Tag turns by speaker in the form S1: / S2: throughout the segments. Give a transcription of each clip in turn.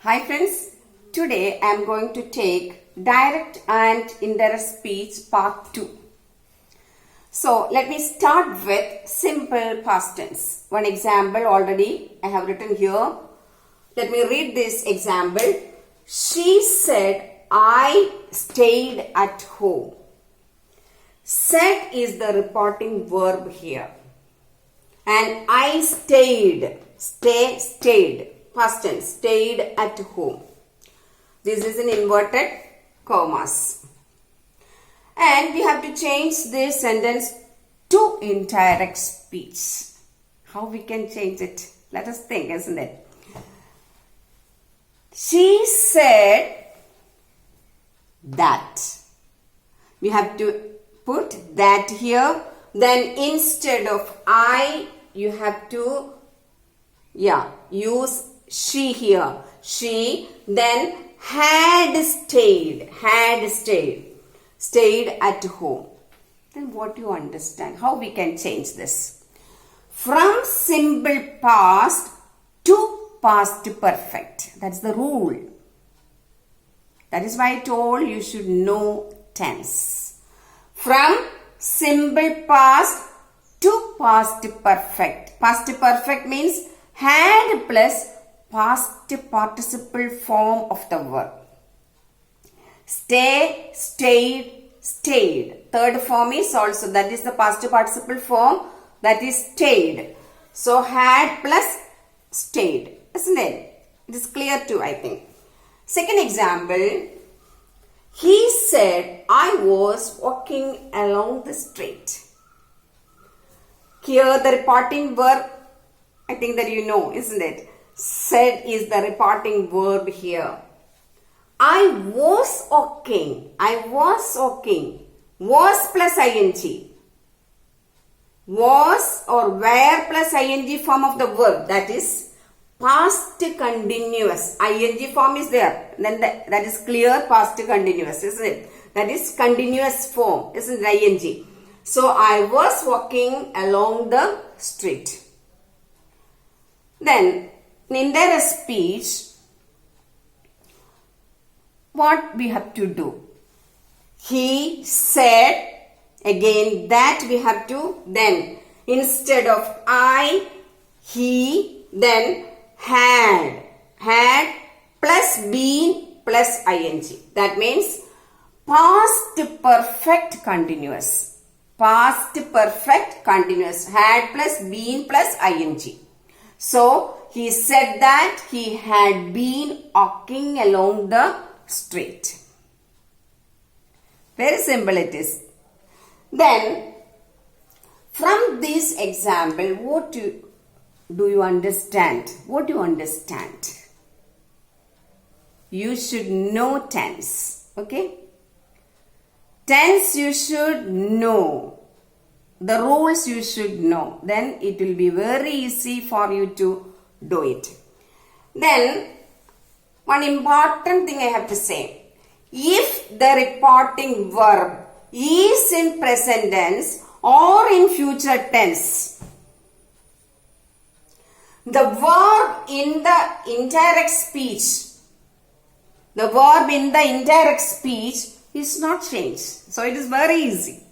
S1: Hi friends, today I am going to take direct and indirect speech part 2. So let me start with simple past tense. One example already I have written here. Let me read this example. She said, I stayed at home. Said is the reporting verb here. And I stayed, stayed, past tense, stayed at home. This is in inverted commas. And we have to change this sentence to indirect speech. How we can change it? Let us think, isn't it? She said that. We have to put that here. Then instead of I, you have to use she here. She then had stayed at home. Then what do you understand? How we can change this? From simple past to past perfect. That's the rule. That is why I told you should know tense. From simple past to past perfect. Past perfect means had plus past participle form of the verb. Stay, stayed, stayed. Third form is also, that is the past participle form, that is stayed. So had plus stayed, isn't it? It is clear too, I think. Second example, he said, I was walking along the street. Here the reporting verb, I think that you know, isn't it? Said is the reporting verb here. I was walking. Was plus ing. Was or were plus ing form of the verb. That is past continuous. Ing form is there. Then that is clear past continuous, isn't it? That is continuous form, isn't it? Ing. So I was walking along the street. Then in indirect speech, what we have to do? He said, again that we have to, then instead of I, he, then had plus been plus ing. That means past perfect continuous. Past perfect continuous. Had plus been plus ing. So he said that he had been walking along the street. Very simple it is. Then from this example, what do you understand? What do you understand? You should know tense. Okay? Tense you should know. The rules you should know. Then it will be very easy for you to do it. Then one important thing I have to say. If the reporting verb is in present tense or in future tense, the verb in the indirect speech, is not changed. So it is very easy.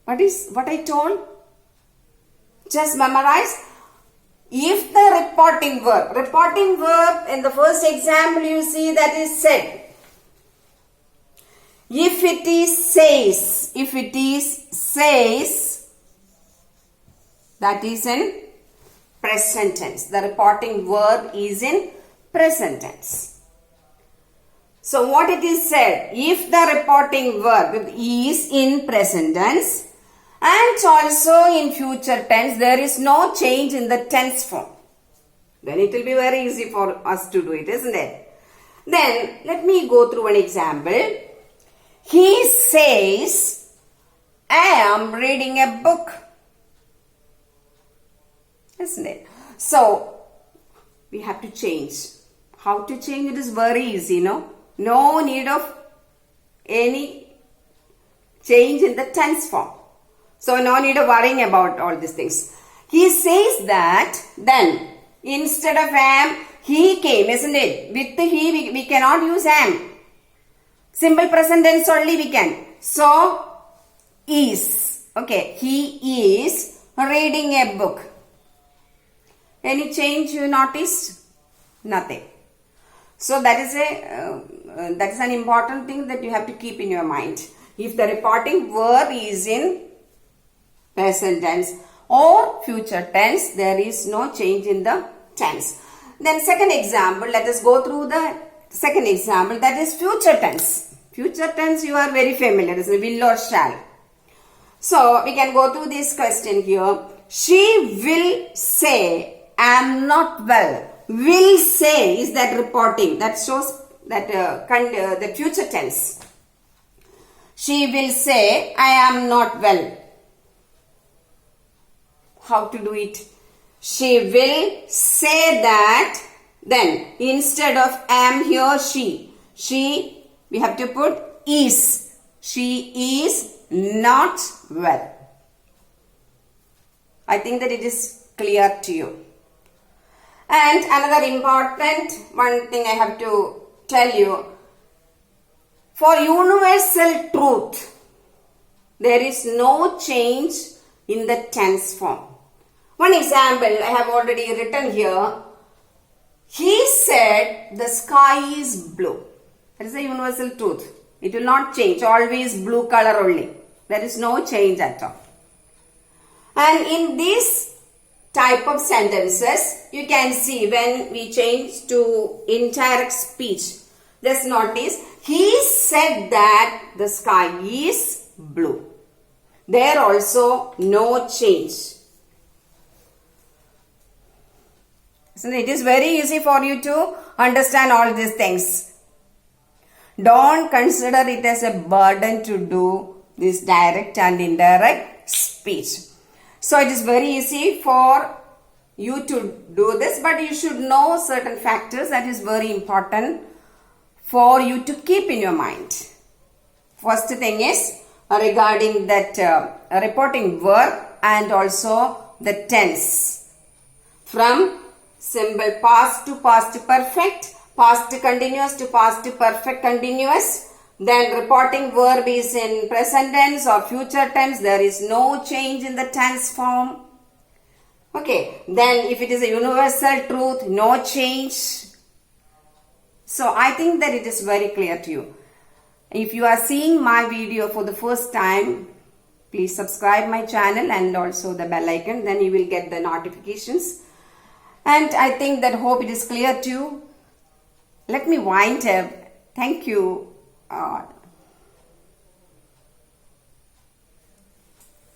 S1: What I told? Just memorize. If the reporting verb in the first example you see that is said. If it is says, that is in present tense. The reporting verb is in present tense. So what it is said? If the reporting verb is in present tense, and also in future tense, there is no change in the tense form. Then it will be very easy for us to do it, isn't it? Then let me go through an example. He says, I am reading a book. Isn't it? So we have to change. How to change it is very easy, no? No need of any change in the tense form. So no need of worrying about all these things. He says that then Instead of am, he came, isn't it? With the he, we cannot use am. Simple present tense only we can. So, is. Okay, he is reading a book. Any change you noticed? Nothing. So that is an important thing that you have to keep in your mind. If the reporting verb is in present tense or future tense, there is no change in the tense. Then second example, let us go through the second example, that is future tense. Future tense you are very familiar, is will or shall. So we can go through this question here. She will say, I am not well. Will say is that reporting, that shows that the future tense. She will say, I am not well. How to do it? She will say that, then instead of am here, she, we have to put is. She is not well. I think that it is clear to you. And another important one thing I have to tell you. For universal truth, there is no change in the tense form. One example I have already written here. He said the sky is blue. That is a universal truth. It will not change. Always blue color only. There is no change at all. And in this type of sentences, you can see when we change to indirect speech. Just notice, he said that the sky is blue. There also no change. So it is very easy for you to understand all these things. Don't consider it as a burden to do this direct and indirect speech. So it is very easy for you to do this, but you should know certain factors that is very important for you to keep in your mind. First thing is regarding that reporting verb and also the tense. From simple past to past perfect, past continuous to past perfect continuous. Then reporting verb is in present tense or future tense. There is no change in the tense form. Okay. Then if it is a universal truth, no change. So I think that it is very clear to you. If you are seeing my video for the first time, please subscribe my channel and also the bell icon. Then you will get the notifications. And I think that hope it is clear to you. Let me wind up. Thank you.